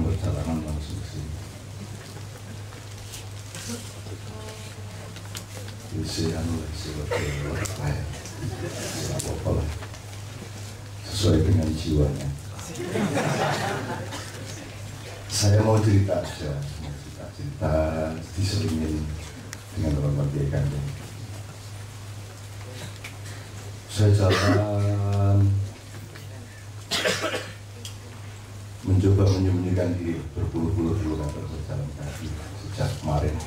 dalam perjalanan langsung ke sini. Isi anu lah, isi apa lah, sesuai dengan jiwanya. Saya mau cerita aja, cerita diselingin dengan orang Kiai Kanjeng. Saya jalan mencoba menyembunyikan diri berpuluh-puluh kilometer berjalan kaki sejak kemarin.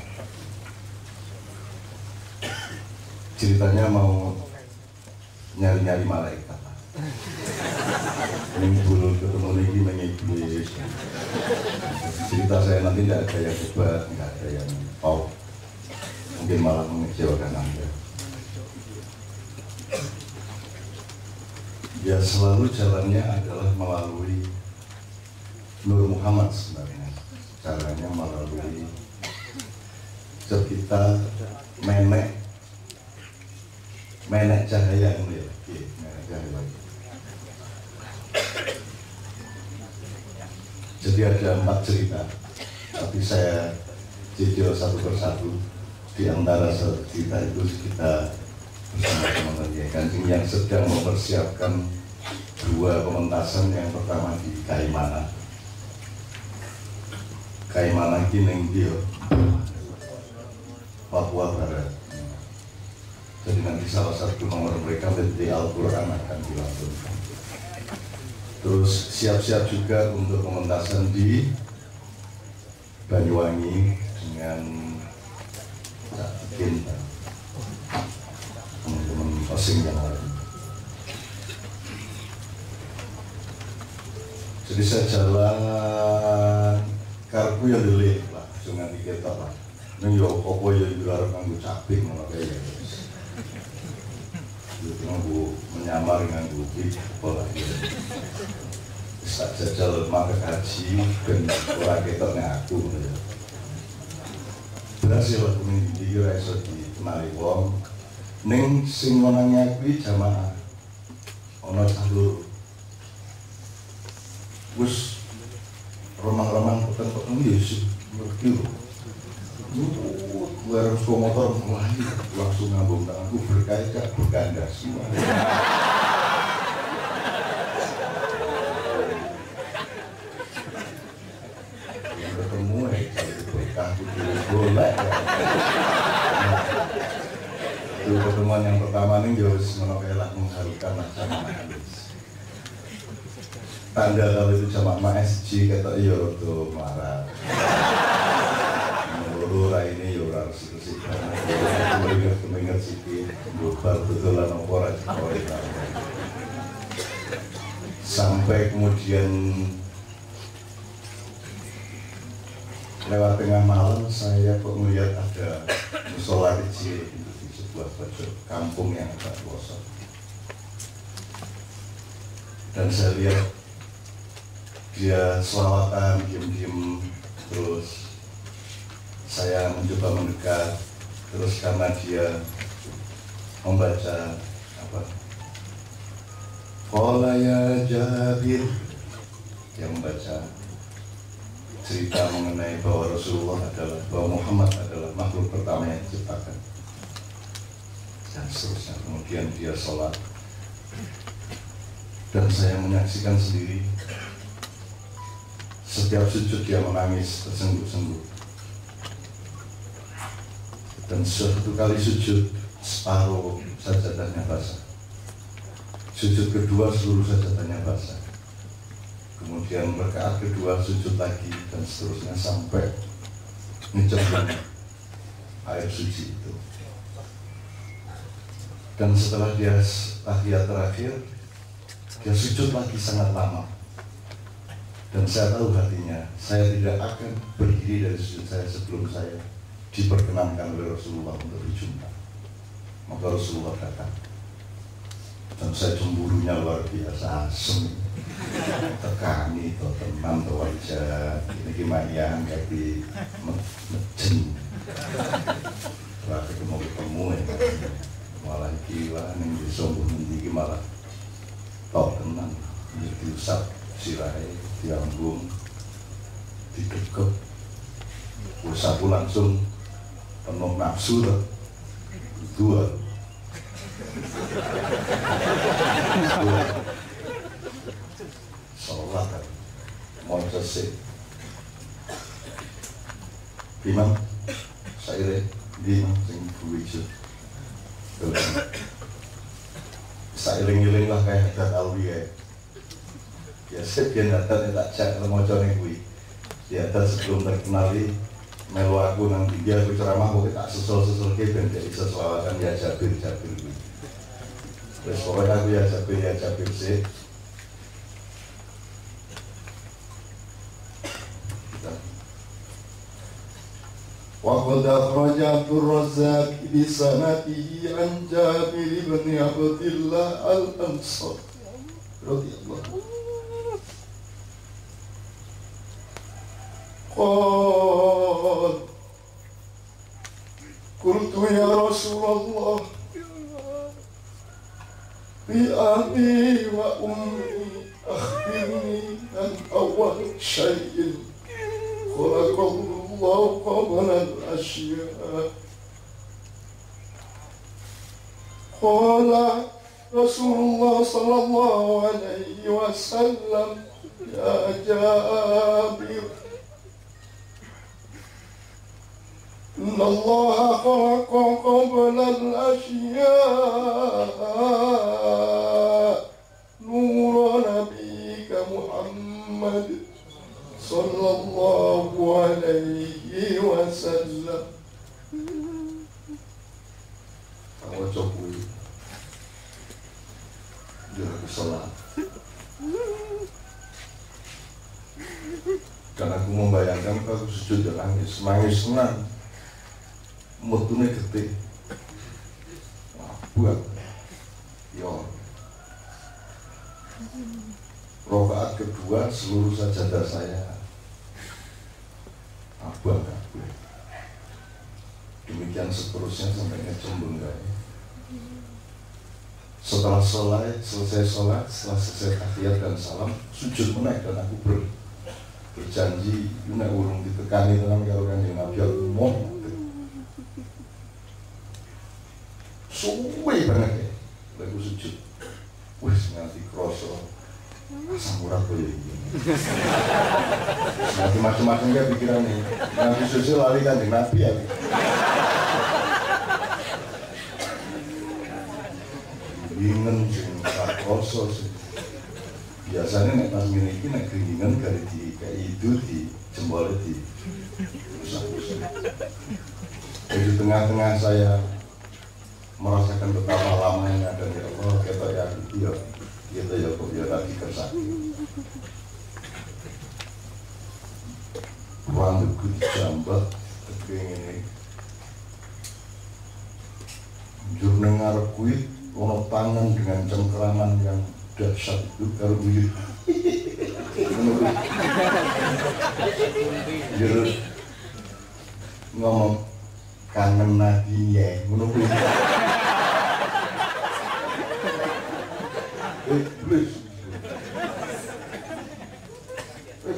Ceritanya mau nyari-nyari malaikat. Ini dulu ketemu lagi mengiblis. Cerita saya nanti tidak ada yang hebat, tidak ada yang mungkin malah mengecewakan Anda. Ya selalu jalannya adalah melalui Nur Muhammad sebenarnya. Caranya melalui sekitar menek cahaya ini ya, menek cahaya. Jadi ada 4 cerita, tapi saya jujur satu persatu. Di antara cerita itu kita bersama teman-teman Kiai Kanjeng yang sedang mempersiapkan 2 pementasan. Yang pertama di Kaimana. Kaimana ini yang dia Papua Barat. Jadi nanti salah satu nomor mereka dari Al-Quran akan dilakukan. Terus siap-siap juga untuk pementasan di Banyuwangi dengan teman-teman asing yang lain. Jadi saya jalan karku yang delik lah, jangan diketok lah. Ini yo kopo yo dilarang nganggo caping malah kayak itu nganggo menyamar nganggo pola gitu. Bisa jajal market haji dan orang ketoknya aku gitu. Berhasil aku ini iso dikenali wong ning sing ngonangi kuwi jamaah ana cah wis romang-romang peteng-peteng ya ngerti lho. Gue harus bawa motor mulai langsung ngambung tanganku berkaca bergandas semua. Yang ketemu berkah putih boleh. Itu pertemuan yang pertama nih harus menolak mengharukan macam halus. Tanda kalau itu jamaah SG kata iya tuh marah. Lura ini yura sih mengingat sih bukan betulan opor aja sampai kemudian lewat tengah malam saya kok melihat ada musola kecil di sebuah pojok kampung yang agak pelosok dan saya lihat dia selawatan diem-diem terus. Saya mencoba mendekat, terus karena dia membaca apa? Qala ya Jabir, dia membaca cerita mengenai bahwa Muhammad adalah makhluk pertama yang diciptakan, dan seterusnya. Kemudian dia sholat, dan saya menyaksikan sendiri setiap sujud dia menangis tersengguk-sengguk. Dan suatu kali sujud separuh sajadahnya basah, sujud kedua seluruh sajadahnya basah, kemudian rakaat kedua sujud lagi dan seterusnya sampai mencemplung air suci itu. Dan setelah dia tahiyat terakhir, dia sujud lagi sangat lama. Dan saya tahu hatinya, saya tidak akan berdiri dari sujud saya sebelum saya diperkenankan oleh Rasulullah untuk berjumpa. Maka Rasulullah datang dan saya cemburunya luar biasa, asem tekani atau teman atau wajah ini gimana yang kayak mejen setelah ketemu ya malah gila nih disombong nanti malah tau tenang diusap sirai diambung didekep. Wis aku langsung penuh nafsu tuh. Dua. Sholat kan. Mau selesai. Imam, saya Imam sing buwijo. Sairing-iring lah kayak adat alwi ya. Biasa dia datang tak cek mau nih gue. Dia datang sebelum terkenali melu aku nang dia aku ceramah kok tak susul ke ben jadi sesuatu ya Jabir gue. Terus pokoknya aku ya Jabir sih. وقد أخرج عبد الرزاق بسنده عن جابر بن عبد الله الأنصاري رضي الله عنه قال قلت يا رسول الله بأبي وأمي أخبرني عن أول شيء خلق الله قبل الأشياء قال رسول الله صلى الله عليه وسلم يا جابر إن الله خلق قبل الأشياء نور نبيك محمد صلى الله عليه وسلم. Aku coba dia aku salat dan aku membayangkan aku sujud dan nangis senang mutune gede buat yo rokaat kedua seluruh sajadah saya abang. Demikian seterusnya sampai ngecembung guys. Setelah selesai sholat, setelah selesai tahiyat dan salam, sujud menaik dan aku berjanji nek urung ditekani tenan karo Kanjeng Nabi aku mau suwe banget ya lagu sujud. Wis nganti kroso asam urat koyo iki. Nanti macam-macam ya pikirannya. Nanti sujud lali Kanjeng Nabi ya. Ingin sing kroso sih. Biasanya nek pas ngene iki nek keringan kali di kayak itu di jempol di usah-usah. Di tengah-tengah saya merasakan betapa lamanya dan ya Allah kita ya kita ya kok ya lagi kersake. Ruang itu dijambak keping ini. Jur ngarep kuwi ono tangan dengan cengkeraman yang dahsyat itu karo buyut. Jur ngomong kangen Nabi ya, ngono kuwi.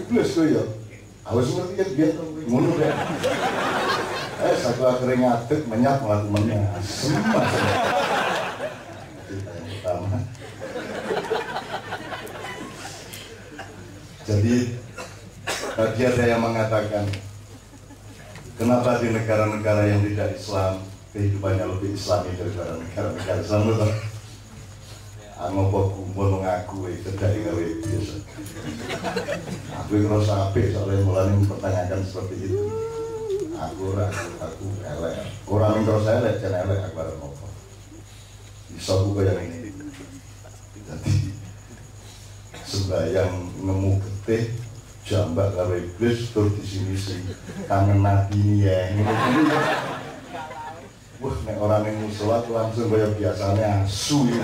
Plus tuh ya, aku seperti kan biar ngono deh. Satu akhirnya ngadeg menyat melaku menyat, semua. Cerita yang pertama. Jadi tadi ada yang mengatakan, kenapa di negara-negara yang tidak Islam kehidupannya lebih Islami daripada negara-negara Islam itu? Ngopo kumpul mengaku itu dari gawe biasa. Aku ngerasa apik soalnya mulai mempertanyakan seperti itu. Aku elek. Orang yang ngerasa elek, jangan elek aku ada ngopo. Bisa buka yang ini. Jadi sembahyang nemu getih jambak gawe iblis terus di sini sih kangen Nabi ini ya. Wah, nek orang yang musola langsung kayak biasanya asu ini.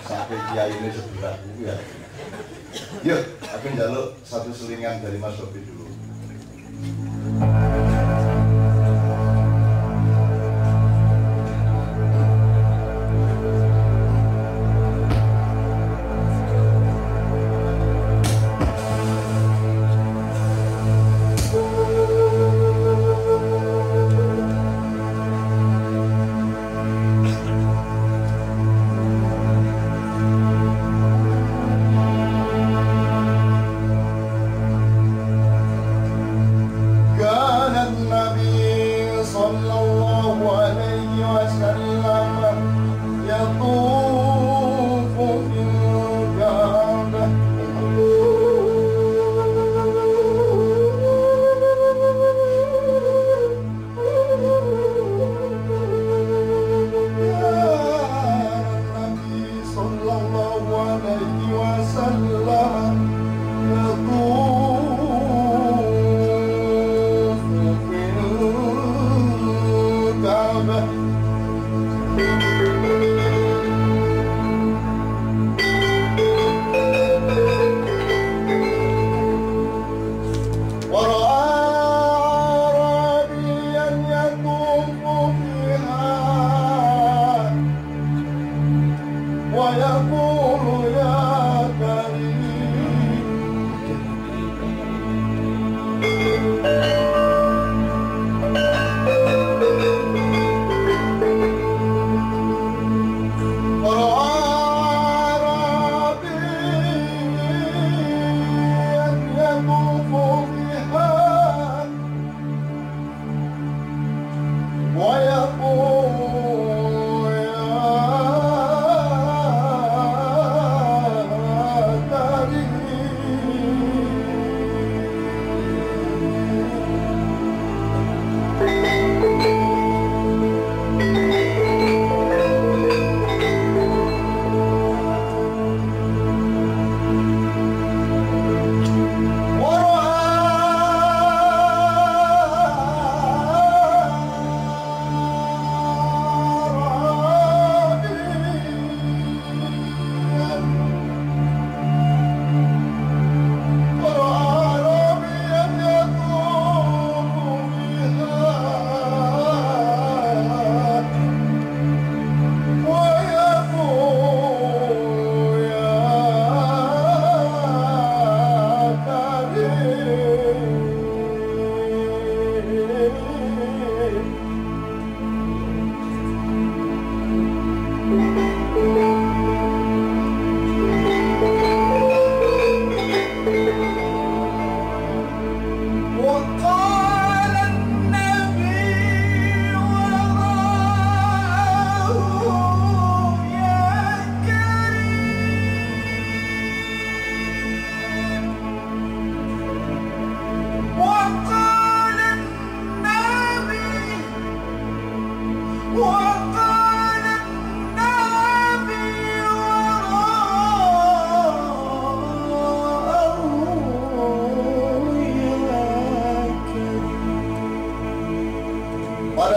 Sampai kiai ini sebelah itu ya. Yuk, aku njaluk satu selingan dari Mas Robi dulu.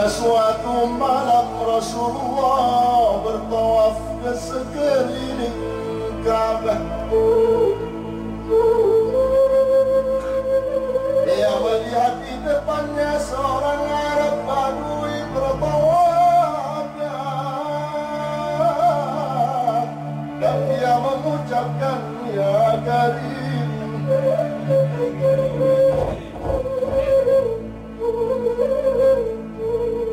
Pada suatu malam Rasulullah bertawaf ke sekeliling Ka'bah. Dia melihat di depannya seorang Arab Badui bertawaf, dan dia mengucapkan ya Karim.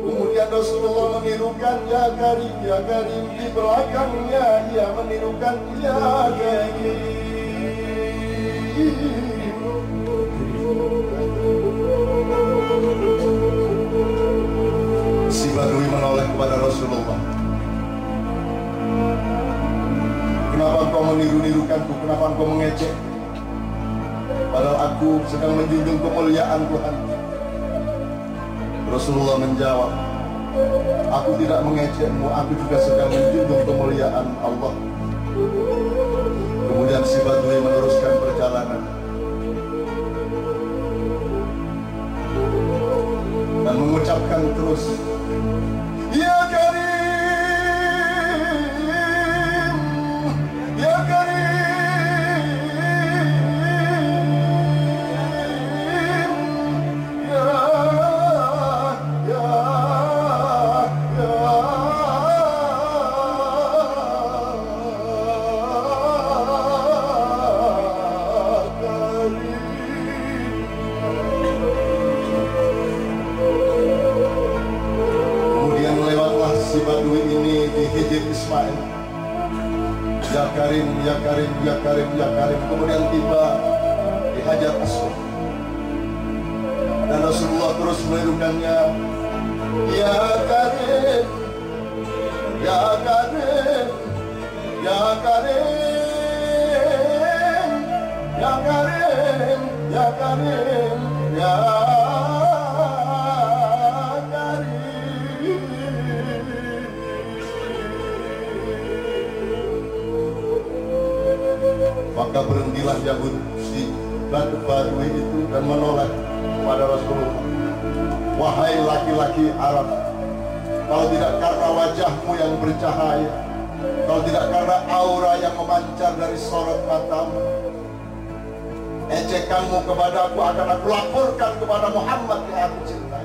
Kemudian Rasulullah menirukan ya Karim, ya Karim. Di belakangnya ia menirukan ya Karim. Si Badui menoleh kepada Rasulullah. Kenapa engkau meniru-nirukanku? Kenapa engkau mengejek? Padahal aku sedang menjunjung kemuliaan Tuhan. Rasulullah menjawab, aku tidak mengejekmu, aku juga sedang menjunjung kemuliaan Allah. Kemudian si Badui meneruskan perjalanan dan mengucapkan terus, ya Karim, ya Karim, ya Ismail. Ya Karim, ya Karim, ya Karim, ya Karim. Kemudian tiba di Hajar Aswad. Dan Rasulullah terus menirukannya. Ya Karim, ya Karim, ya Karim, ya Karim, ya Karim, ya maka berhentilah Yahud si Badui itu dan menoleh kepada Rasulullah. Wahai laki-laki Arab, kalau tidak karena wajahmu yang bercahaya, kalau tidak karena aura yang memancar dari sorot matamu, ejekanmu kepadaku akan aku laporkan kepada Muhammad yang aku cintai.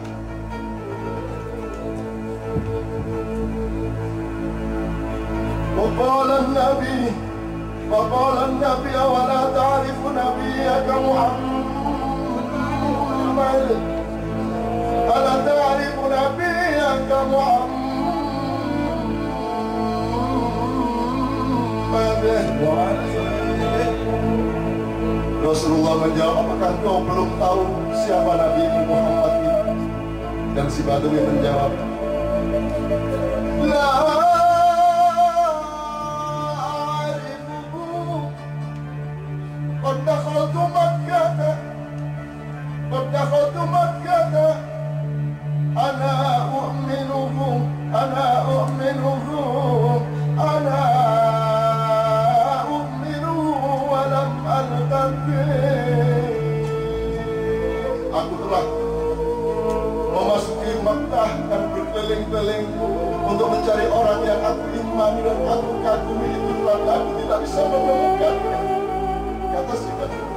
وقال النبي ولا تعرف نبيك محمد ألا تعرف نبيك محمد. Rasulullah menjawab, apakah kau belum tahu siapa Nabi Muhammad itu? Dan si Badui menjawab, la قد دخلت مكة أنا أؤمنه أنا أؤمنه أنا أؤمنه ولم ألتفت. Aku telah memasuki Makkah dan berkeliling-keliling untuk mencari orang yang aku imani dan aku kagumi itu, tetapi aku tidak bisa menemukannya, kata si Badui.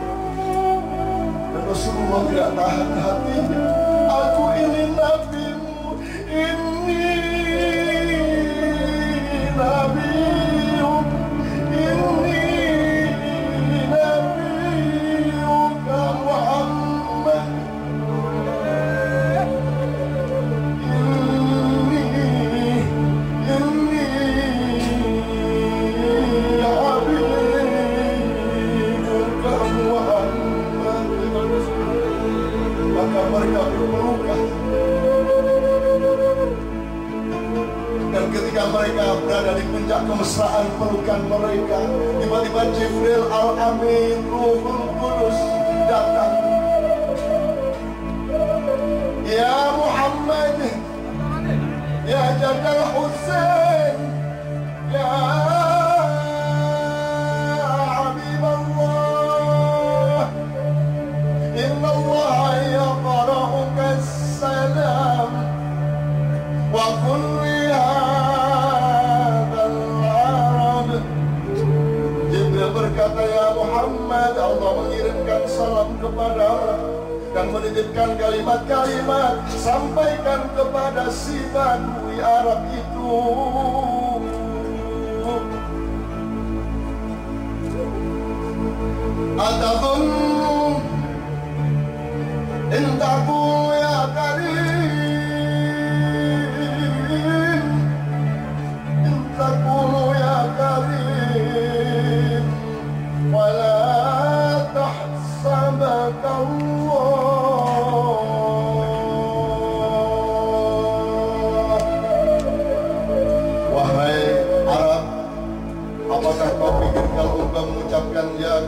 Rasulullah tidak tahan hatinya. Aku ini nabimu, ini nabimu, ini nabiyuka Muhammad, maka mereka berpelukan. Dan ketika mereka berada di puncak kemesraan pelukan mereka, tiba-tiba Jibril Al-Amin, Ruhul Kudus datang. Ya Muhammad, ya Jadal Hussein, ya Allah mengirimkan salam kepadamu dan menitipkan kalimat-kalimat, sampaikan kepada si Badui Arab itu. Atadun intaku ya karim, intaku ya karim, wala tahsabaka Allah. Wahai Arab, apakah kau pikir kalau engkau mengucapkan ya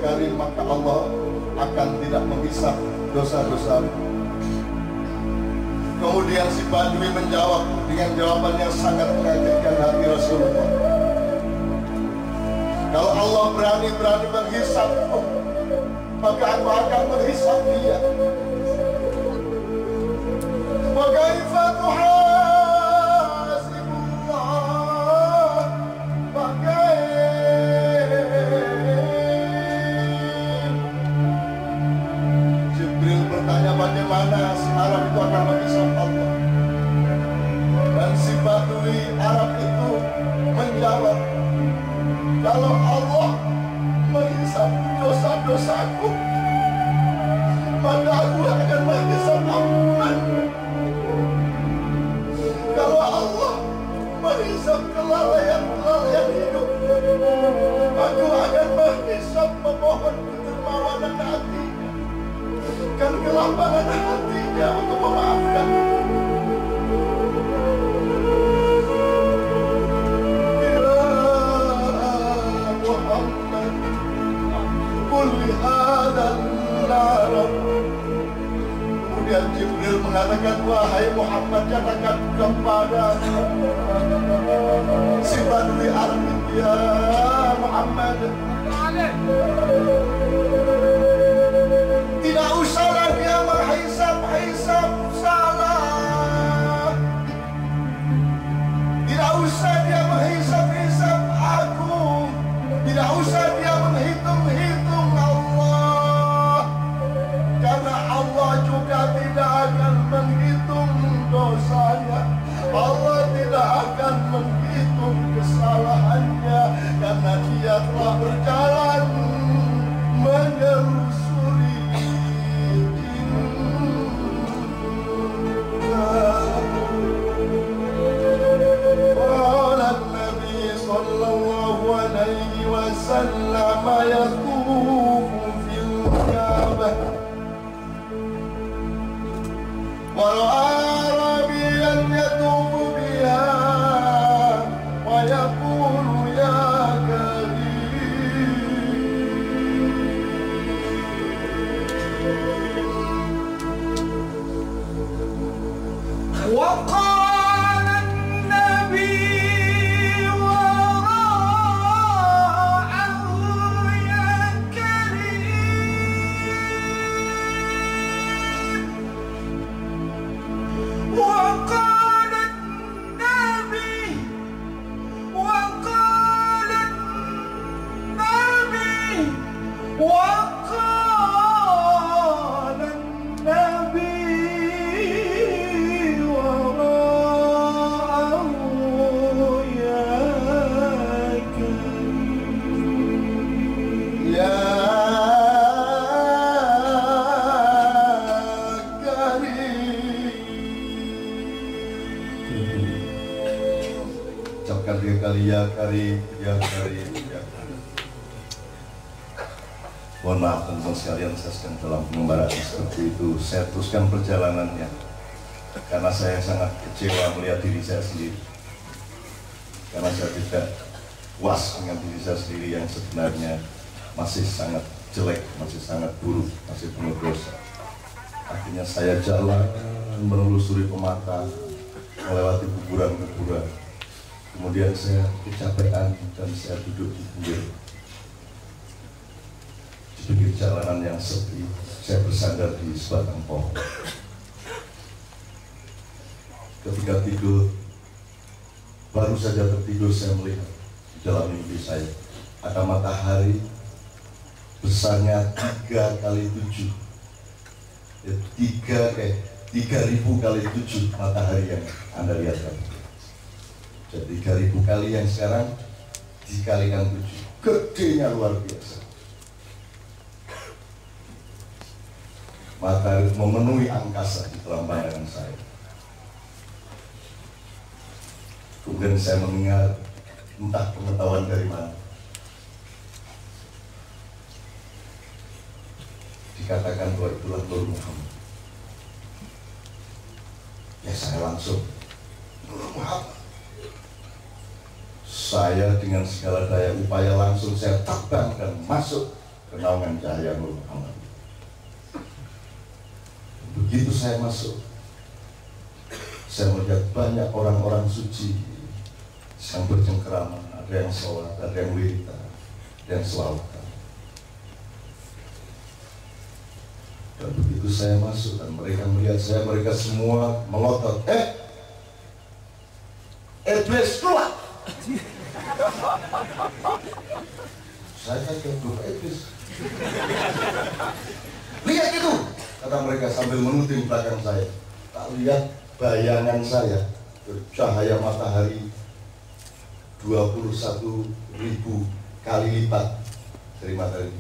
karim maka Allah akan tidak menghisap dosa-dosa? Kemudian si Badui menjawab dengan jawaban yang sangat mengagetkan hati Rasulullah. Kalau Allah berani-berani menghisapku, maka aku akan menghisap dia. Wa kaifa tuhasibullah, Jibril bertanya bagaimana si Arab itu akan menghisap Allah. Dan si Badui Arab itu menjawab, kalau Allah menghisap dosa-dosaku, maka aku akan menghisap ampunan. Kalau Allah menghisap kelalaian hidup, aku akan menghisap memohon kedermawanan hatinya dan kelapangan hatinya untuk memaafkan. Kemudian Jibril mengatakan, wahai Muhammad, katakan kepada si Badui Arab, ya Muhammad, tidak usahlah dia menghisap salah, tidak usah dia menghisap aku, tidak usah dia menghitung Allah, karena Allah juga tidak akan menghitung dosanya. Allah tidak akan menghitung kesalahannya, karena dia telah berjalan menelusuri Qala Nabi sallallahu alaihi wasallam yaqufu fil Ka'bah wa arabiyan yatufu biha wa yaqulu ya وقال النبي وراءه يا كريم وقال النبي وقال النبي وقال النبي Ucapkan 3 kali ya karim, ya karim, ya karim. Mohon maaf teman-teman sekalian, saya sedang dalam pengembaraan seperti itu. Saya teruskan perjalanannya karena saya sangat kecewa melihat diri saya sendiri, karena saya tidak puas dengan diri saya sendiri yang sebenarnya masih sangat jelek, masih sangat buruk, masih penuh dosa. Akhirnya saya jalan menelusuri pematang, melewati kuburan-kuburan. Kemudian saya kecapean dan saya duduk di pinggir jalanan yang sepi. Saya bersandar di sebatang pohon. Ketika tidur, baru saja tertidur, saya melihat di dalam mimpi saya ada matahari besarnya 3 kali 7, 3.000 kali 7 matahari yang Anda lihat kan. Jadi 3.000 kali yang sekarang dikalikan 7, gedenya luar biasa. Matahari memenuhi angkasa di dalam pandangan saya. Kemudian saya mendengar entah pengetahuan dari mana, dikatakan bahwa itulah Nur Muhammad. Ya saya langsung, Nur Muhammad. Saya dengan segala daya upaya langsung saya terbangkan masuk ke naungan cahaya Nur Muhammad. Begitu saya masuk, saya melihat banyak orang-orang suci yang bercengkerama, ada yang sholat, ada yang wirita, ada yang selawatan. Dan begitu saya masuk dan mereka melihat saya, mereka semua melotot, iblis keluar. Saya kaget, iblis. Lihat itu, kata mereka sambil menuding belakang saya. Tak lihat bayangan saya bercahaya matahari 21.000 kali lipat dari matahari.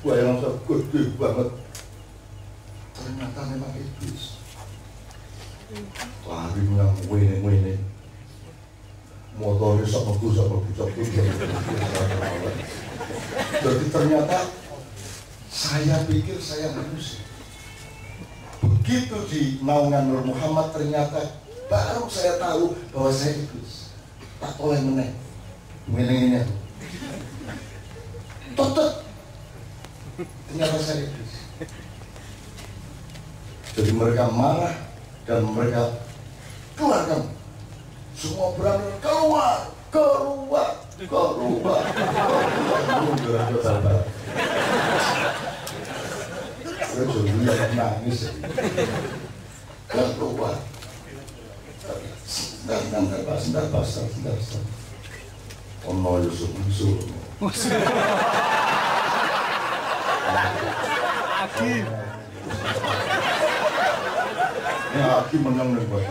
Bayangan saya gede banget. Ternyata memang iblis. Lari yang wene-wene, motornya sama bucok. Jadi ternyata saya pikir saya manusia. Begitu di naungan Nur Muhammad, ternyata baru saya tahu bahwa saya iblis. Tak boleh meneng, menengnya tutup. Ternyata saya iblis. Jadi mereka marah dan mereka keluarkan. Semua berani keluar. Saya juga nangis. Keluar. Sebentar. Oh no, Yusuf. Aki. Ini Aki menang nih buat.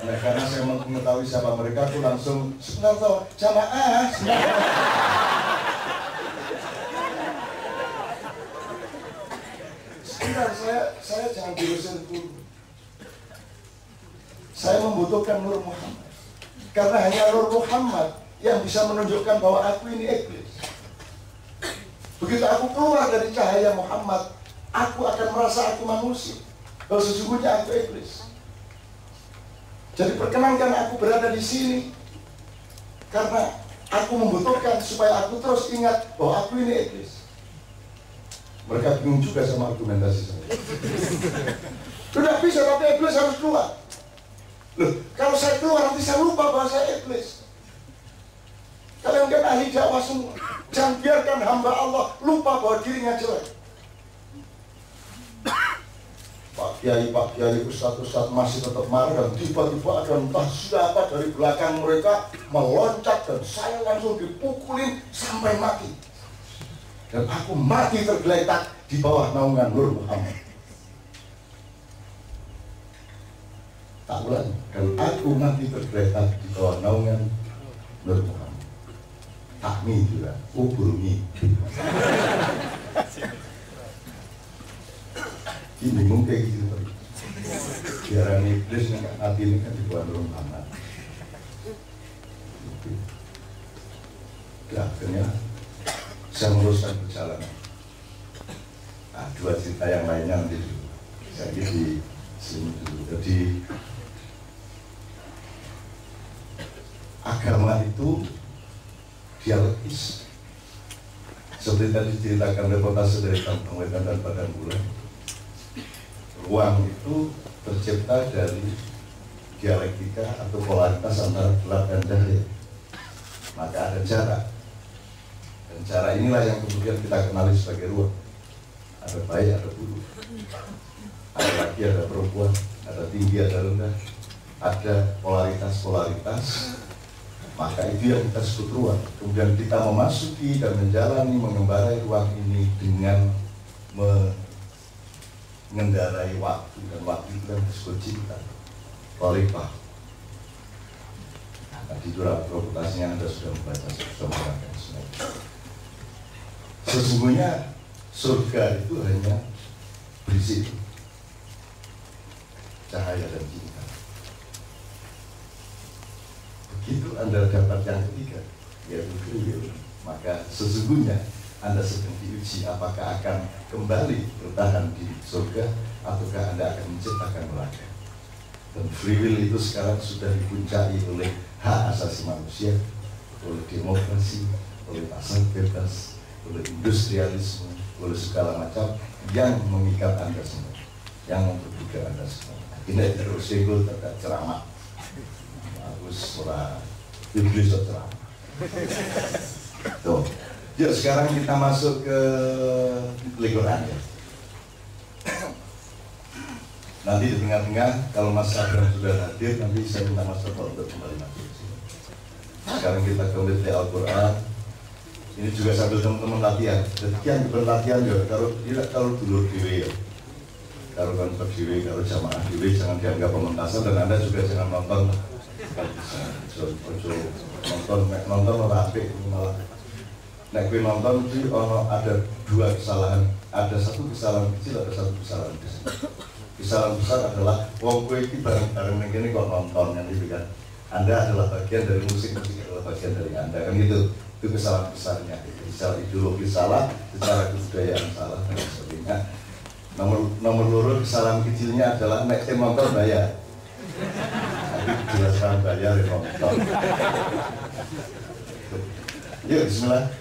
Nah, karena saya mengetahui siapa mereka, aku langsung sebentar toh, jamaah. Sebentar, saya jangan diusir dulu. Saya membutuhkan Nur Muhammad, karena hanya Nur Muhammad yang bisa menunjukkan bahwa aku ini iblis. Begitu aku keluar dari cahaya Muhammad, aku akan merasa aku manusia, bahwa sesungguhnya aku iblis. Jadi perkenankan aku berada di sini, karena aku membutuhkan supaya aku terus ingat bahwa aku ini iblis. Mereka bingung juga sama argumentasi saya. Tidak bisa, tapi iblis harus keluar. Loh, kalau saya keluar nanti saya lupa bahwa saya iblis. Kalian kan ahli dakwah semua. Jangan biarkan hamba Allah lupa bahwa dirinya jelek. Pak Kiai, Ustaz masih tetap marah, dan tiba-tiba ada entah siapa dari belakang mereka meloncat dan saya langsung dipukulin sampai mati. Dan aku mati tergeletak di bawah naungan Nur Muhammad. Tak ulang, dan aku mati tergeletak di bawah naungan Nur Muhammad. Takmi juga, uburmi. Ini bingung kayak gitu tadi. Biaran iblis yang hati ini kan dibuat Nur Muhammad. Ya, akhirnya saya meneruskan perjalanan. Nah, dua cerita yang lainnya nanti dulu. Saya di sini dulu. Jadi agama itu dialektis. Seperti tadi diceritakan reportase dari Kampung Wetan dan Padang Bulan. Ruang itu tercipta dari dialektika atau polaritas antara gelap dan cahaya. Maka ada jarak. Dan jarak inilah yang kemudian kita kenali sebagai ruang. Ada baik, ada buruk. Ada laki, ada perempuan. Ada tinggi, ada rendah. Ada polaritas-polaritas Maka itu yang kita sebut ruang. Kemudian kita memasuki dan menjalani, mengembarai ruang ini dengan mengendarai waktu, dan waktu itu kan disebut cinta. Kolipah. Tadi itu reputasinya Anda sudah membaca, sudah mengatakan semua. Sesungguhnya surga itu hanya berisi cahaya dan cinta. Begitu Anda dapat yang ketiga, yaitu kriwil, maka sesungguhnya Anda sedang diuji apakah akan kembali bertahan di surga ataukah Anda akan menciptakan neraka. Dan free will itu sekarang sudah dipuncai oleh hak asasi manusia, oleh demokrasi, oleh pasar bebas, oleh industrialisme, oleh segala macam yang mengikat Anda semua, yang memperbudak Anda semua. Ini terus segel terhadap ceramah. Bagus, surah Iblis ceramah. Tuh. Yuk sekarang kita masuk ke Al-Quran ya. Nanti di tengah-tengah kalau Mas Abraham sudah hadir, nanti saya minta Mas Abraham untuk kembali masuk ke sini. Sekarang kita kembali ke Al-Quran. Ini juga sambil teman-teman latihan. Jadi yang berlatihan ya, kalau dulur diri ya, kalau konser diri, kalau jamaah diri, jangan dianggap pementasan, dan Anda juga jangan nonton. Nonton rapi malah. Nek kowe nonton itu ada dua kesalahan, ada satu kesalahan kecil, ada satu kesalahan besar. Kesalahan besar adalah wong kowe iki bareng-bareng ning kene kok nonton yang itu kan. Anda adalah bagian dari musik adalah bagian dari Anda kan gitu. Itu kesalahan besarnya. Secara ideologi salah, secara kebudayaan salah dan sebagainya. Nomor loro kesalahan kecilnya adalah nek nonton bayar. Tapi jelaskan bayar ya nonton. Yuk bismillah.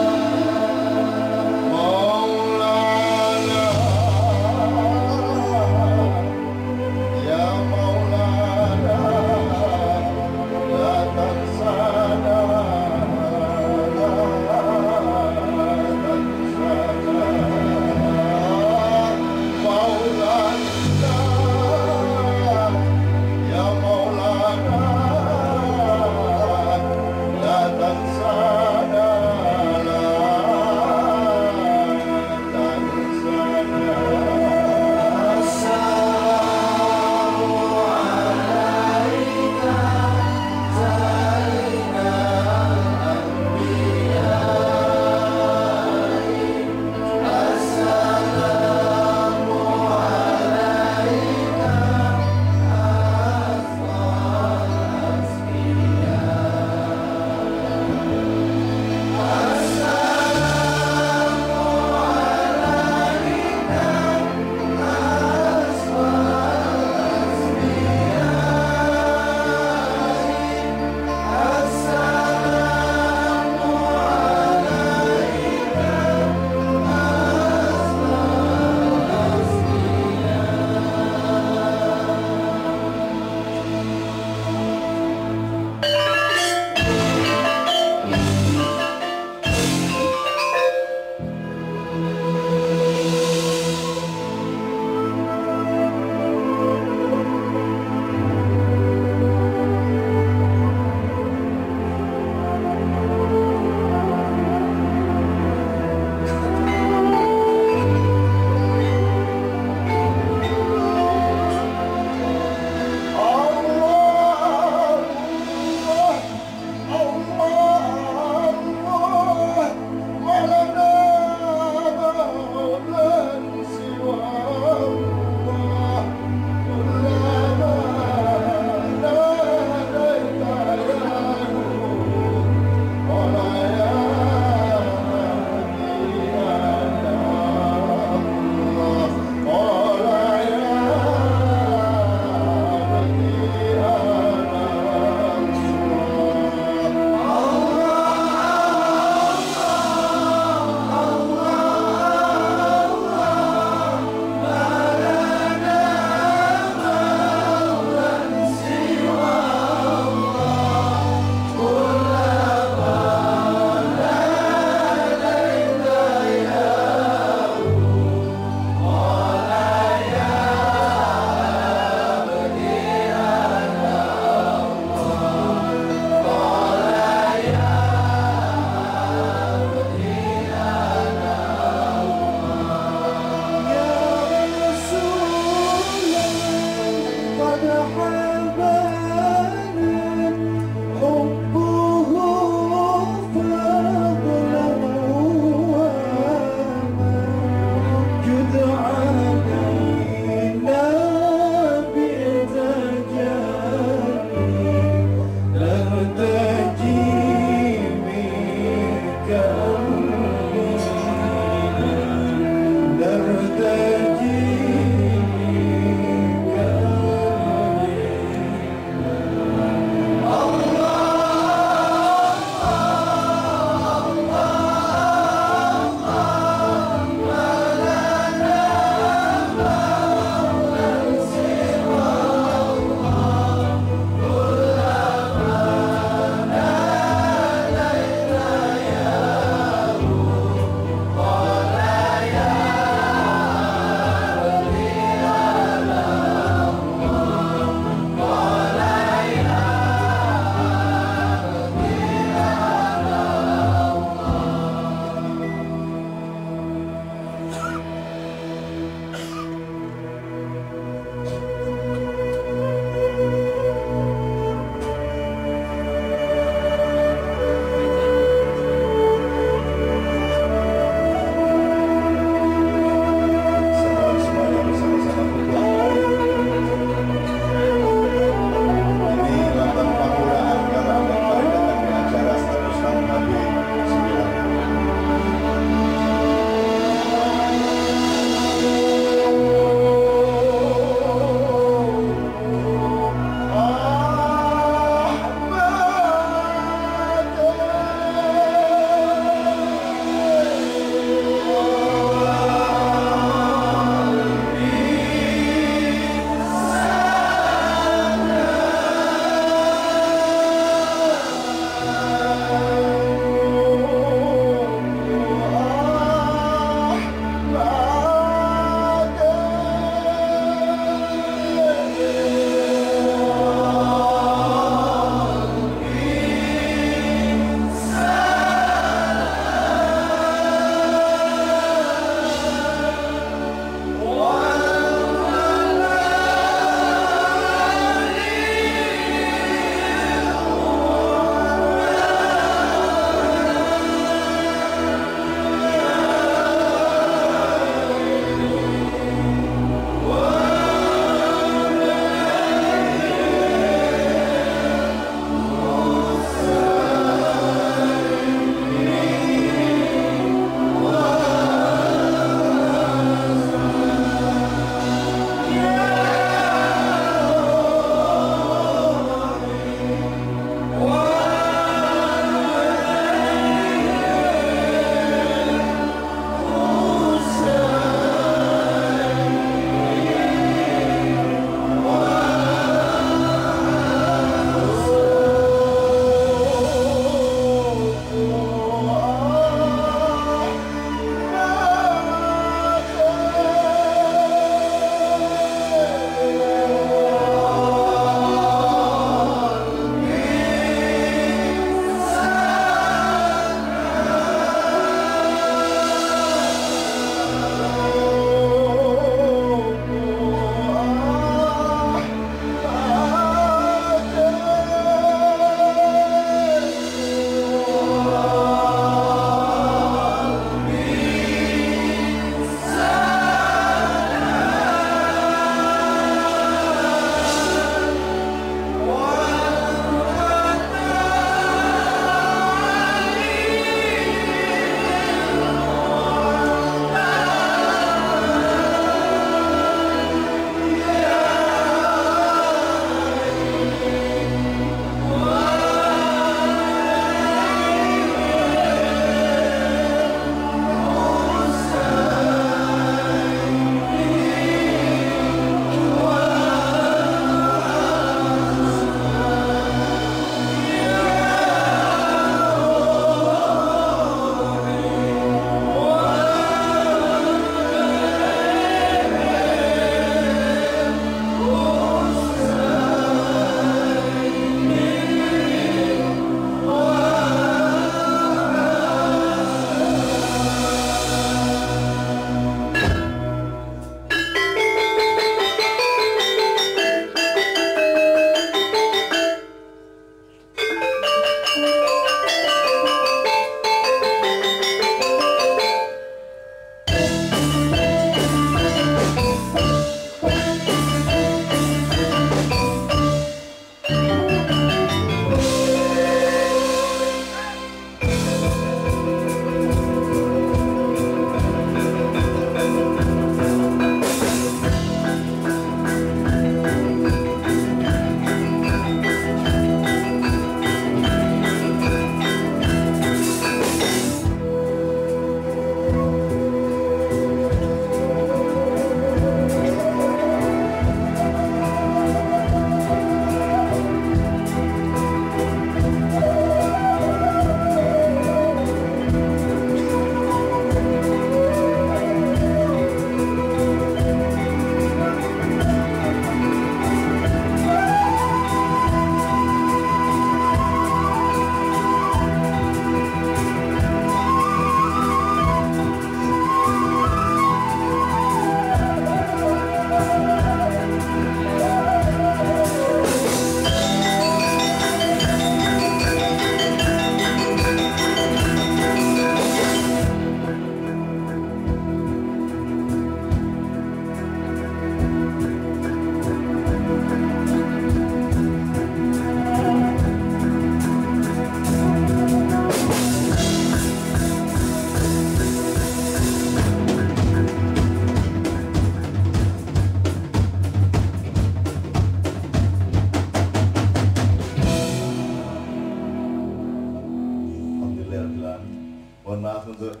untuk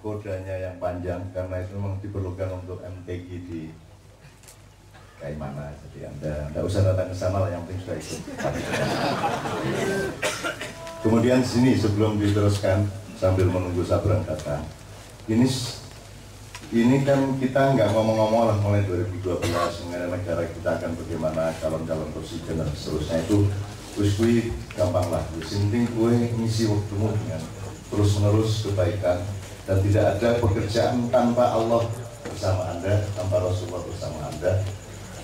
kodanya yang panjang, karena itu memang diperlukan untuk MTQ di kayak mana. Jadi Anda tidak usah datang ke sana lah, yang penting sudah ikut. Kemudian sini sebelum diteruskan sambil menunggu Sabrang datang, ini kan kita nggak ngomong-ngomong lah mulai 2012 mengenai negara kita akan bagaimana, calon-calon presiden dan seterusnya. Itu wis gampang lah. Penting gue ngisi waktumu dengan terus-menerus kebaikan, dan tidak ada pekerjaan tanpa Allah bersama Anda, tanpa Rasulullah bersama Anda.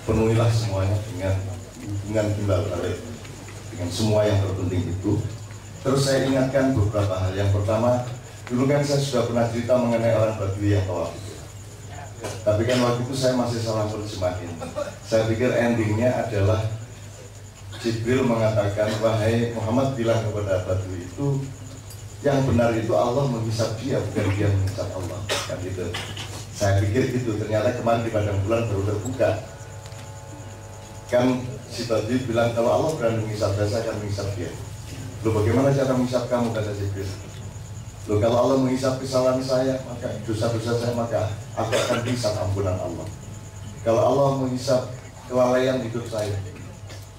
Penuhilah semuanya dengan hubungan timbal balik dengan semua yang terpenting itu. Terus saya ingatkan beberapa hal. Yang pertama, dulu kan saya sudah pernah cerita mengenai orang Badui yang tawaf itu. Tapi kan waktu itu saya masih salah terjemahin. Saya pikir endingnya adalah Jibril mengatakan, wahai Muhammad, bilang kepada Badui itu, yang benar itu Allah menghisap dia, bukan dia menghisap Allah. Kan itu. Saya pikir gitu. Ternyata kemarin di padang bulan baru terbuka. Kan si Badui bilang, kalau Allah berani menghisap saya akan menghisap dia. Loh, bagaimana cara menghisap kamu, kata Jibril? Loh, kalau Allah menghisap kesalahan saya, maka dosa-dosa saya, maka aku akan menghisap ampunan Allah. Kalau Allah menghisap kelalaian hidup saya,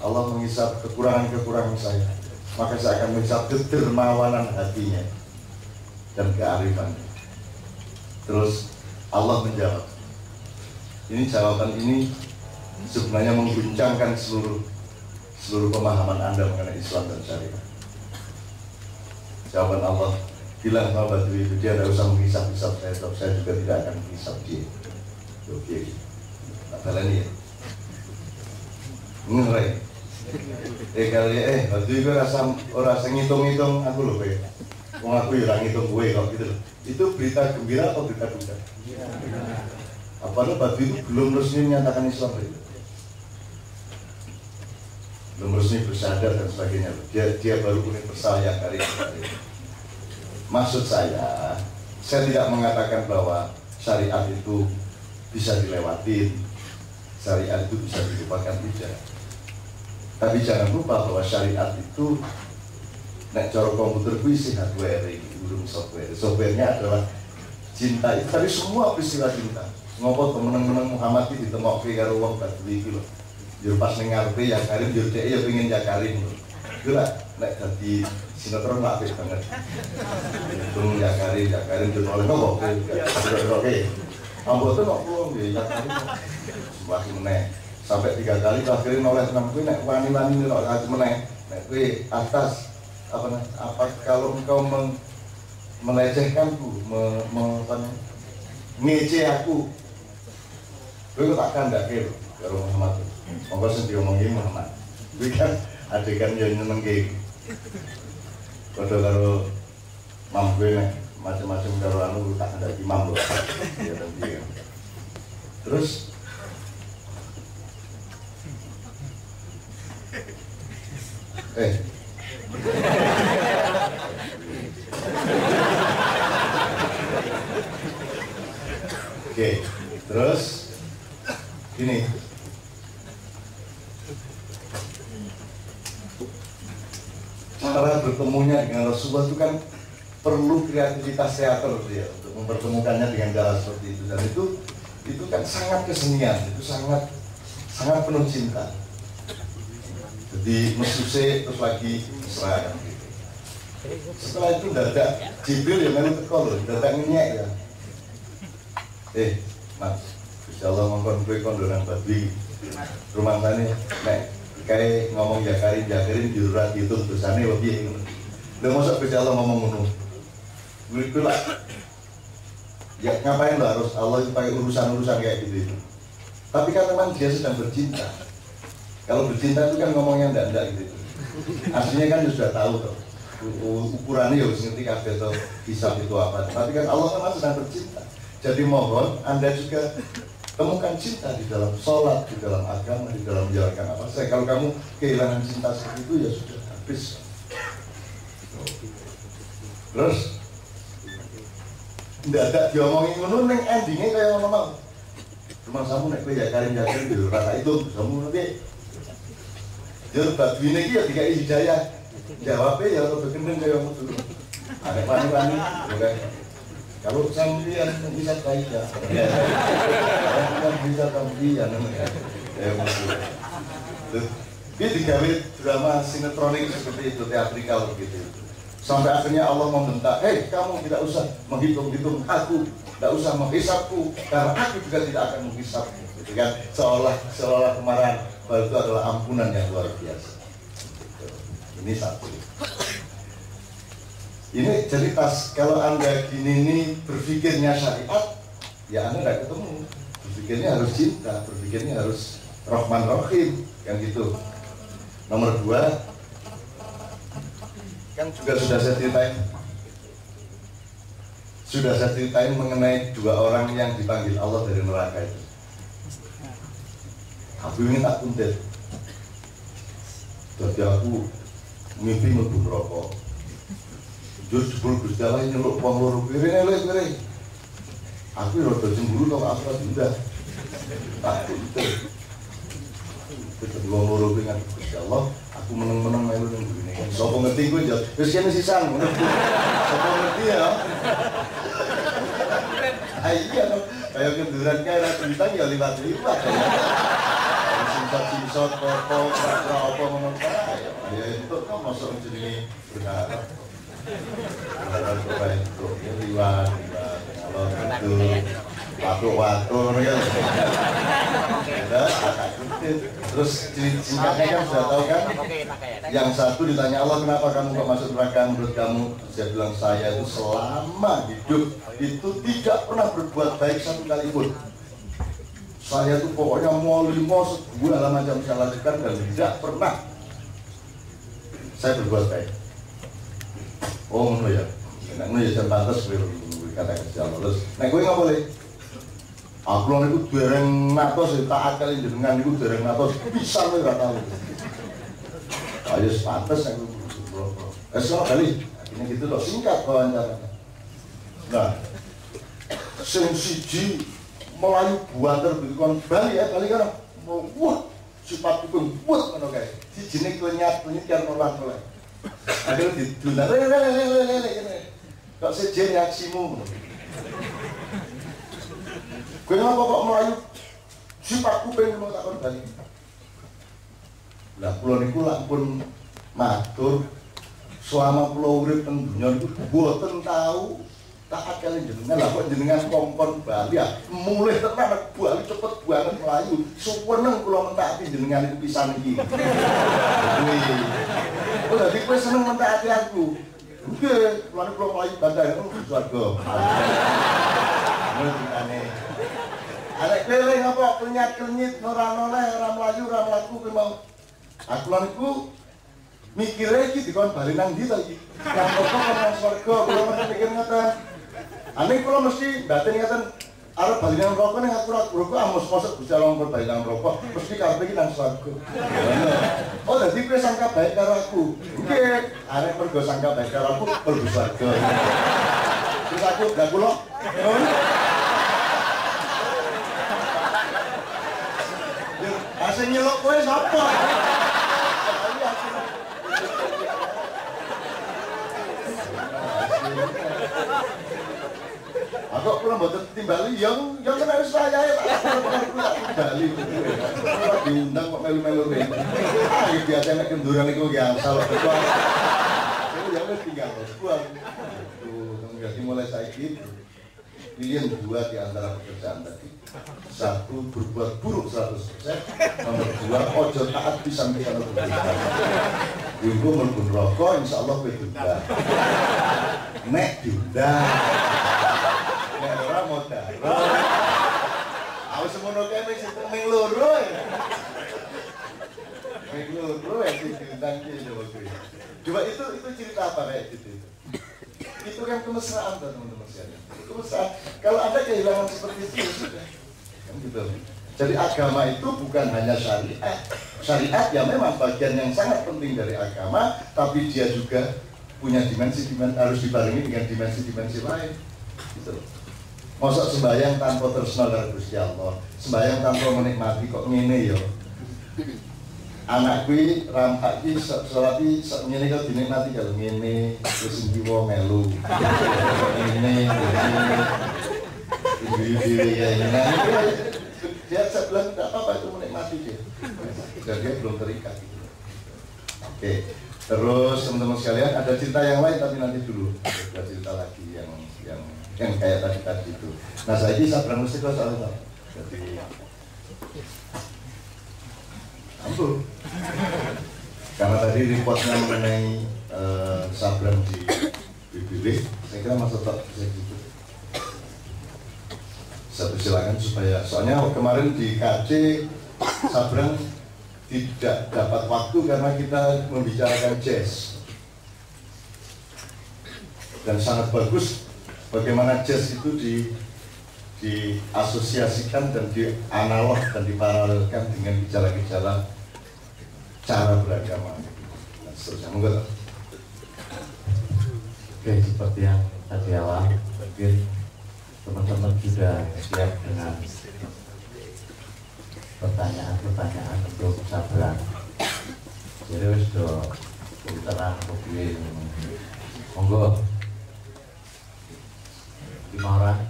Allah menghisap kekurangan-kekurangan saya, maka saya akan menghisap kedermawanan hatinya dan kearifannya. Terus Allah menjawab. Ini jawaban ini sebenarnya mengguncangkan seluruh pemahaman Anda mengenai Islam dan syariat. Jawaban Allah, bilang sama Badui itu, dia tidak usah menghisap-hisap saya, sebab saya juga tidak akan menghisap dia. Oke, kata ini ya, ngerai. Badui gue rasa ngitung-ngitung aku loh, aku ya ngitung gue kok gitu loh. Itu berita gembira atau berita duka? Apalagi Badui itu belum resmi menyatakan Islam itu. Belum resmi bersadar dan sebagainya. Dia baru universal yang kali ini. Maksud saya tidak mengatakan bahwa syariat itu bisa dilewatin, syariat itu bisa dilupakan, tidak. Tapi jangan lupa bahwa syariat itu nek cara komputer kuisi hardware ini, belum software. Softwarenya adalah cinta itu. Tadi semua peristiwa cinta. Ngopo temen-temen Muhammad itu ditemokke karo wong Badui iki lho. Yo pas ning ngarepe ya Karim yo dhek ya pengen ya Karim lho. Iku lah nek dadi sinetron apik banget. Tung ya Karim yo oleh nopo oke. Ambo tuh kok nggih ya Karim. Semakin meneh sampai 3 kali akhirnya oleh senang kuwi nek wani-wani nek aku meneh nek kuwi atas apa kalau engkau melecehkanku, ngece aku, kowe tak kandhake karo Muhammad. Monggo sing diomongin Muhammad. Kuwi kan adegan yo nyenengke. Padha karo mam kowe nek macam-macam karo anu tak kandhake imam lho. Ya tadi. Terus Oke, terus gini. Cara bertemunya dengan Rasulullah itu kan perlu kreativitas teater ya, untuk mempertemukannya dengan cara seperti itu, dan itu kan sangat kesenian, itu sangat penuh cinta. Jadi mesuse terus lagi mesra kan gitu. Setelah itu dadak Jibril ya melu teko lho, dadak ngenyek ya. Mas, insyaallah mongkon kowe kondoran Badui. Rumah tani nek kayak ngomong ya Karim jurat itu dosane lebih ngono. Lha mosok Gusti Allah ngomong ngono. Kuwi lah. Ya ngapain lo harus Allah pakai urusan-urusan kayak gitu itu. Tapi kan memang dia sedang bercinta. Kalau bercinta itu kan ngomongnya ndak gitu. Aslinya kan sudah tahu tuh. Ukurannya ya harus ngerti kabeh atau hisab itu apa. Tapi kan Allah kan sedang bercinta. Jadi mohon Anda juga temukan cinta di dalam sholat, di dalam agama, di dalam menjalankan apa saja. Kalau kamu kehilangan cinta seperti itu ya sudah habis. Terus ndak ada diomongin ngono ning endingnya kayak ngono mau. Cuma kamu nek kowe ya Karim yo rasa itu kamu nanti. Yo Badui iki ya dikai hidayah. Jawabnya ya rada gendeng kaya ngono. Ada wani-wani, oke. Kalau sambian bisa baik ya, kalau bisa sambian, ya maksudnya. Dia digawe drama sinetronik seperti itu, teatrikal begitu. Sampai akhirnya Allah membentak, hei kamu tidak usah menghitung-hitung aku, tidak usah menghisapku, karena aku juga tidak akan menghisapmu. Gitu kan? Seolah kemarahan, bahwa itu adalah ampunan yang luar biasa. Ini satu. Ini jadi kalau Anda gini ini berpikirnya syariat, ya Anda tidak ketemu. Berpikirnya harus cinta, berpikirnya harus Rahman Rahim, yang gitu. Nomor 2, kan juga sudah saya ceritain mengenai 2 orang yang dipanggil Allah dari neraka itu. Aku ingin tak kuntit. Jadi aku mimpi mlebu neraka. Jujur jebul Gusti Allah nyeluk wong loro kiri. Aku rada cemburu to aku udah. Takut itu. Kedua loro dengan Gusti Allah, aku meneng-meneng melu ning ngene. Sopo ngerti kuwi yo. Wis kene sisan ngono. Sopo ngerti ya. Iya to. Kayak kenduran kae ra bintang ya liwat-liwat ya. Simpat-simpat foto apa ngono kae. Ya itu kok masuk jenenge berharap. Berharap baik kok liwat. Kalau itu waktu ya. Terus singkatnya kan sudah tahu kan? Yang satu ditanya Allah, kenapa kamu kok masuk neraka? Menurut kamu, saya bilang saya itu selama hidup itu tidak pernah berbuat baik satu kali pun. Saya tuh pokoknya mau segala macam saya lakukan dan tidak pernah saya berbuat baik. Oh ngono ya, ngono ya jam pantas kata kerja terus. Nah gue nggak boleh. Aku lalu itu dereng natos, tak akal jenengan itu dereng natos, bisa lo nggak tahu. Ayo pantas aku bro. Esok kali, akhirnya gitu loh singkat wawancara. Nah, sensiji Melayu buanter bikin Bali ya Bali kan, wah sifat itu buat mana kayak, si jenis kenyat kan orang mulai. Akhirnya didulang, lele, kok sejen reaksimu. Gue ngapa kok Melayu sifatku pengen mau takon balik. Lah pulau niku pun matur selama pulau urip teng dunya niku mboten tahu tak akal jenengan lah kok jenengan kongkon Bali ya mulih tenan Bali cepet banget Melayu suweneng kula mentaati jenengan iku pisan iki. Oh dadi kowe seneng mentaati aku. Nggih, kula Melayu bandar itu swarga. Mulane arek kowe ngapa kenyat-kenyit ora noleh, ora mlayu, ora mlaku kowe mau. Aku lan iku mikire iki dikon bali nang ndi to iki. Nang opo nang swarga, kula mesti mikir ngoten. Ane kula mesti batin ngoten arep bali nang neraka ning aku ora amos mosok Gusti Allah nggon bali nang neraka, mesti karepe iki nang swarga. Oh, dadi kowe sangka baik karo aku. Nggih, arek mergo sangka baik karo aku mlebu swarga. Terus aku gak kula. Asing nyeluk kowe sapa? Aku kula mboten timbali yang kena wis wayahe Bali. Ora diundang kok melu-melu rene. Ah iki biasa nek kenduran iku ki asal kok. Ya wis tinggal buang. Tuh, jadi mulai saiki pilihan 2 di antara pekerjaan tadi. 1 berbuat buruk 100%, nomor 2 ojo taat bisa mikir lebih. Ibu melbun rokok, insya Allah kowe diundang. Nek diundang. Nek ora modal. Aku semono kae wis ming loro. Ming loro sing diundang ki yo kowe. Coba itu cerita apa kayak gitu? Itu kan kemesraan teman-teman sekalian. Kemesraan. Kalau Anda kehilangan seperti itu sudah. Kan gitu. Jadi agama itu bukan hanya syariat. Syariat ya memang bagian yang sangat penting dari agama, tapi dia juga punya dimensi harus dibarengi dengan dimensi-dimensi lain. Gitu. Masa sembahyang tanpa tresna karo Gusti Allah, sembahyang tanpa menikmati kok ngene ya. anak kuwi rampak ki sholat ki ngene kok dinikmati kalau ngene wis njiwa melu. Ngene ibu-ibu kayak gini. Dia saya bilang tidak apa-apa itu menikmati dia. Dan dia belum terikat. Oke. Terus teman-teman sekalian ada cerita yang lain tapi nanti dulu. Ada cerita lagi yang kayak tadi itu. Nah saya ini sabrang mesti kok soalnya. Jadi ampun. Karena tadi reportnya mengenai sabrang di BBW, saya kira masuk tak bisa gitu. Satu silakan supaya soalnya kemarin di KC sabrang tidak dapat waktu karena kita membicarakan jazz dan sangat bagus bagaimana jazz itu diasosiasikan dan dianalog dan diparalelkan dengan gejala-gejala cara beragama dan seterusnya. Monggo. Oke, seperti yang tadi awal mungkin teman-teman sudah siap dengan pertanyaan-pertanyaan untuk sabrang. Jadi wis do terang kepiye. Monggo. 5 orang.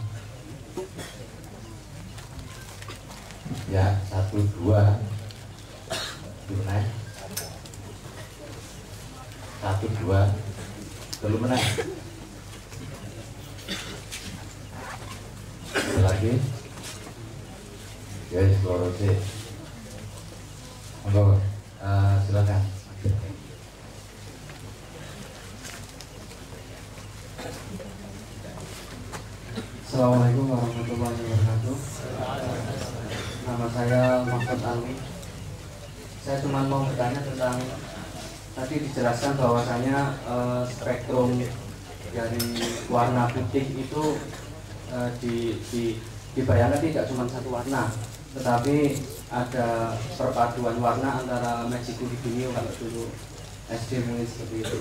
Ya, 1 2. Gimana? 1 2. Belum menang. Lagi. Ya, eksplorasi. Monggo, silakan. Assalamualaikum warahmatullahi wabarakatuh. Nama saya Mahfud Ali. Saya cuma mau bertanya tentang tadi dijelaskan bahwasanya spektrum dari warna putih itu dibayangkan tidak cuma satu warna, tetapi ada perpaduan warna antara Magico Hibiniu kalau dulu SD mungkin seperti itu.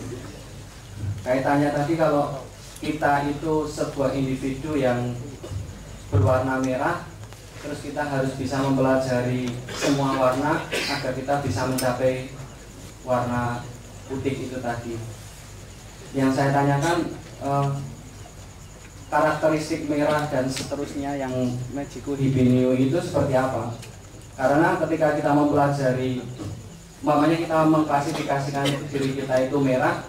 Kaitannya tadi kalau kita itu sebuah individu yang berwarna merah, terus kita harus bisa mempelajari semua warna agar kita bisa mencapai warna putih itu tadi. Yang saya tanyakan karakteristik merah dan seterusnya yang Magico Hibiniu itu seperti apa? Karena ketika kita mempelajari, umpamanya kita mengklasifikasikan diri kita itu merah,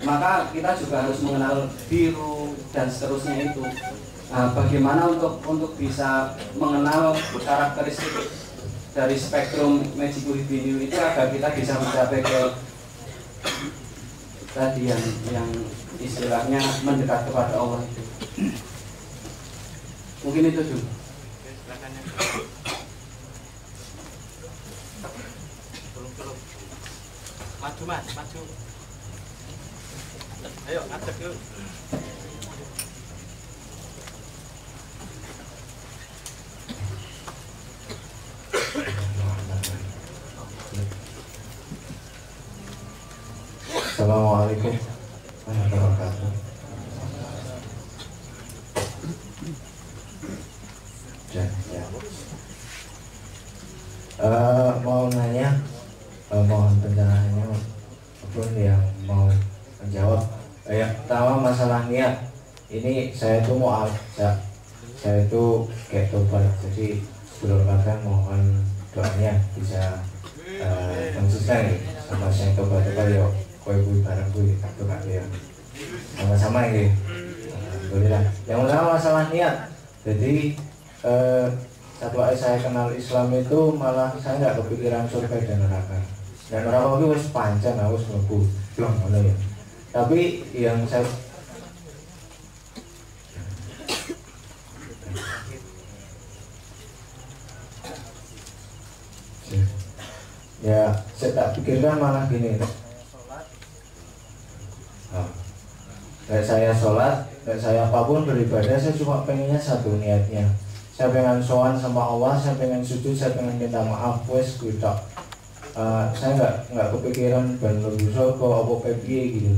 maka kita juga harus mengenal biru dan seterusnya itu. Nah, bagaimana untuk bisa mengenal karakteristik dari spektrum Magico Hibiniu itu agar kita bisa mencapai ke tadi yang istilahnya mendekat kepada Allah itu. Mungkin itu juga. Maju mas, maju. Ayo, ngadep yuk. Assalamualaikum warahmatullahi wabarakatuh. Mau nanya, mohon pencerahannya apapun yang mau menjawab. Pertama masalah niat. Ini saya tuh mau saya tuh kayak tobat. Jadi sebelum makan mohon doanya bisa konsisten nih sama saya tobat ya. Kue bareng kue kartu ya sama-sama ini. Alhamdulillah. Yang pertama masalah niat. Jadi setelah saya kenal Islam itu malah saya nggak kepikiran surga dan neraka. Dan neraka itu harus panjang, harus mlebu belum mana ya. Tapi yang saya tak pikirkan malah gini. Kayak saya sholat, kayak saya apapun beribadah, saya cuma pengennya satu niatnya. Saya pengen sowan sama Allah, saya pengen sujud, saya pengen minta maaf, wes gitu. Saya nggak kepikiran ben lebih kok apa piye gitu.